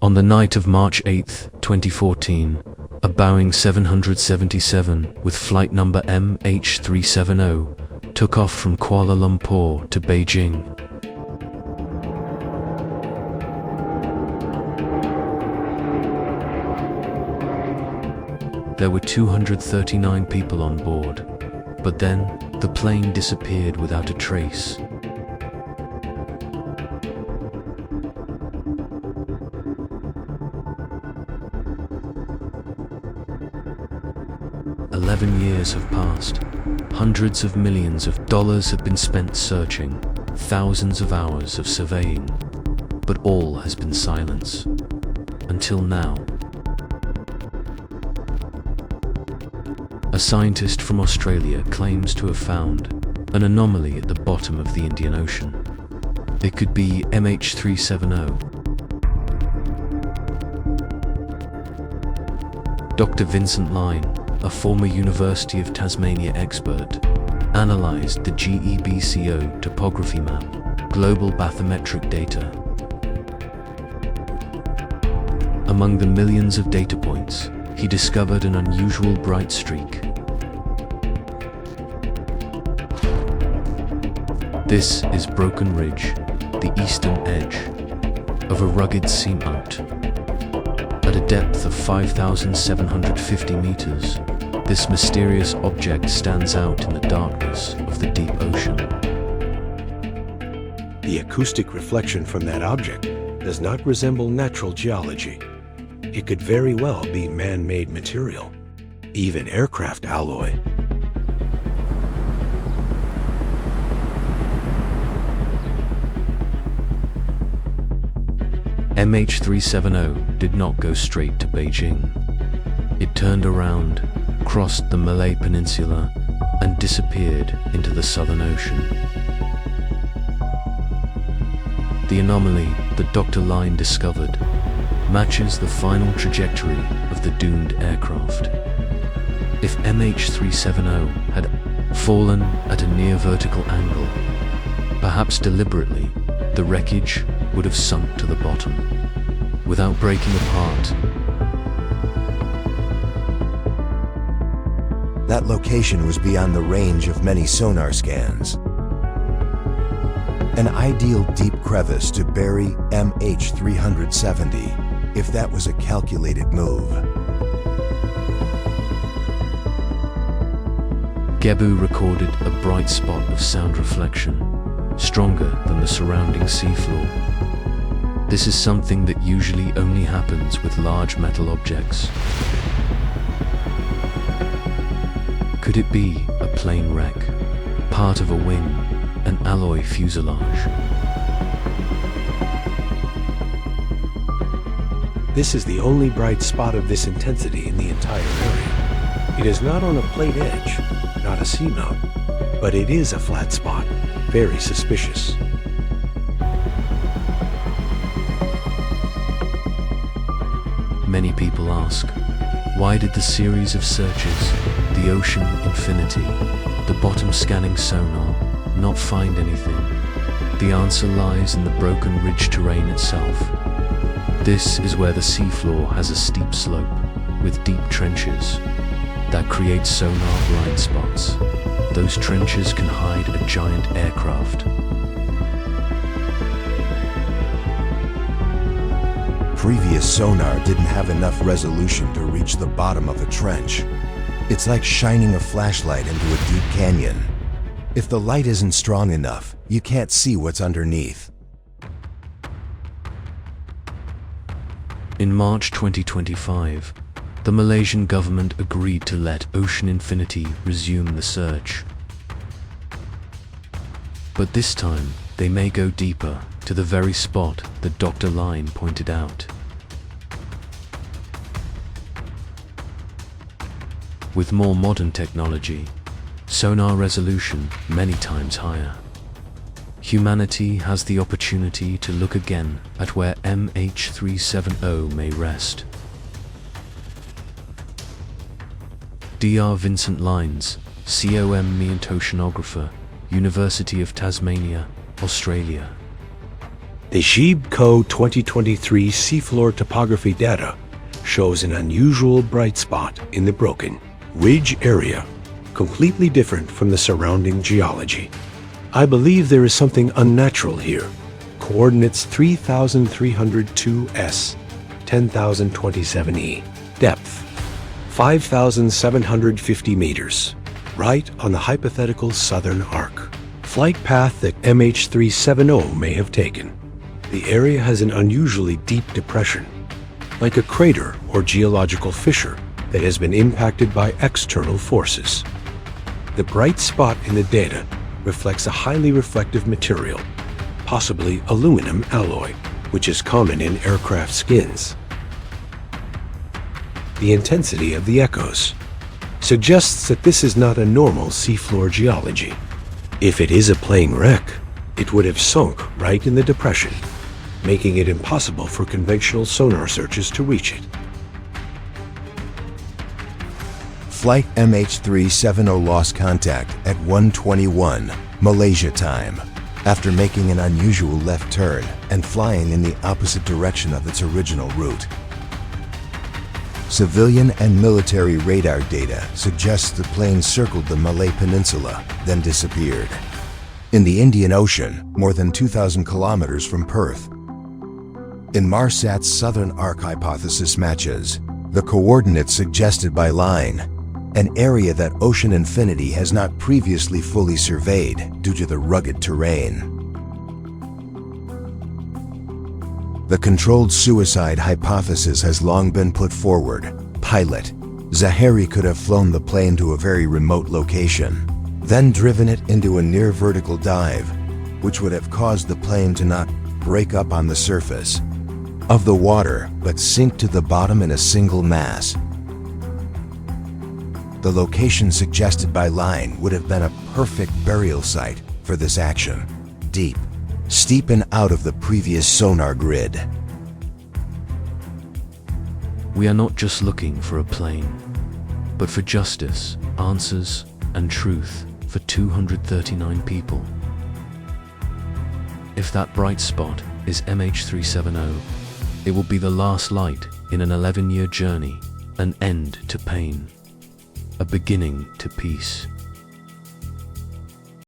On the night of March 8, 2014, a Boeing 777 with flight number MH370 took off from Kuala Lumpur to Beijing. There were 239 people on board, but then the plane disappeared without a trace. "11 years have passed. Hundreds of millions of dollars have been spent searching, thousands of hours of surveying, but all has been silence. Until now." A scientist from Australia claims to have found an anomaly at the bottom of the Indian Ocean. It could be MH370. Dr. Vincent Line, a former University of Tasmania expert, analysed the GEBCO topography map, global bathymetric data. Among the millions of data points, he discovered an unusual bright streak. This is Broken Ridge, the eastern edge of a rugged seamount. At a depth of 5,750 meters, this mysterious object stands out in the darkness of the deep ocean. The acoustic reflection from that object does not resemble natural geology. It could very well be man-made material, even aircraft alloy. MH370 did not go straight to Beijing. It turned around, crossed the Malay Peninsula, and disappeared into the Southern Ocean. The anomaly that Dr. Line discovered matches the final trajectory of the doomed aircraft. If MH370 had fallen at a near vertical angle, perhaps deliberately, the wreckage would have sunk to the bottom, without breaking apart. That location was beyond the range of many sonar scans. An ideal deep crevice to bury MH370, if that was a calculated move. Gebu recorded a bright spot of sound reflection, stronger than the surrounding seafloor. This is something that usually only happens with large metal objects. Could it be a plane wreck, part of a wing, an alloy fuselage? This is the only bright spot of this intensity in the entire area. It is not on a plate edge, not a seamount, but it is a flat spot, very suspicious. Many people ask, why did the series of searches, the ocean infinity, the bottom scanning sonar, not find anything? The answer lies in the Broken Ridge terrain itself. This is where the seafloor has a steep slope, with deep trenches, that create sonar blind spots. Those trenches can hide a giant aircraft. Previous sonar didn't have enough resolution to reach the bottom of a trench. It's like shining a flashlight into a deep canyon. If the light isn't strong enough, you can't see what's underneath. In March 2025, the Malaysian government agreed to let Ocean Infinity resume the search. But this time, they may go deeper, to the very spot that Dr. Line pointed out. With more modern technology, sonar resolution many times higher, humanity has the opportunity to look again at where MH370 may rest. Dr. Vincent Lines, COME and oceanographer, University of Tasmania, Australia. The GEBCO 2023 seafloor topography data shows an unusual bright spot in the broken ridge area, completely different from the surrounding geology. I believe there is something unnatural here. Coordinates 3302S, 10,027E. Depth, 5,750 meters. Right on the hypothetical southern arc. Flight path that MH370 may have taken. The area has an unusually deep depression, like a crater or geological fissure that has been impacted by external forces. The bright spot in the data reflects a highly reflective material, possibly aluminum alloy, which is common in aircraft skins. The intensity of the echoes suggests that this is not a normal seafloor geology. If it is a plane wreck, it would have sunk right in the depression, making it impossible for conventional sonar searches to reach it. Flight MH370 lost contact at 1:21 Malaysia time after making an unusual left turn and flying in the opposite direction of its original route. Civilian and military radar data suggests the plane circled the Malay Peninsula, then disappeared. In the Indian Ocean, more than 2,000 kilometers from Perth. Inmarsat's southern arc hypothesis matches the coordinates suggested by line, an area that ocean infinity has not previously fully surveyed due to the rugged terrain. The controlled suicide hypothesis has long been put forward. Pilot Zahari could have flown the plane to a very remote location, then driven it into a near vertical dive, which would have caused the plane to not break up on the surface of the water, but sink to the bottom in a single mass. The location suggested by line would have been a perfect burial site for this action. Deep, steep and out of the previous sonar grid. We are not just looking for a plane, but for justice, answers, and truth for 239 people. If that bright spot is MH370, it will be the last light in an 11-year journey, an end to pain, a beginning to peace.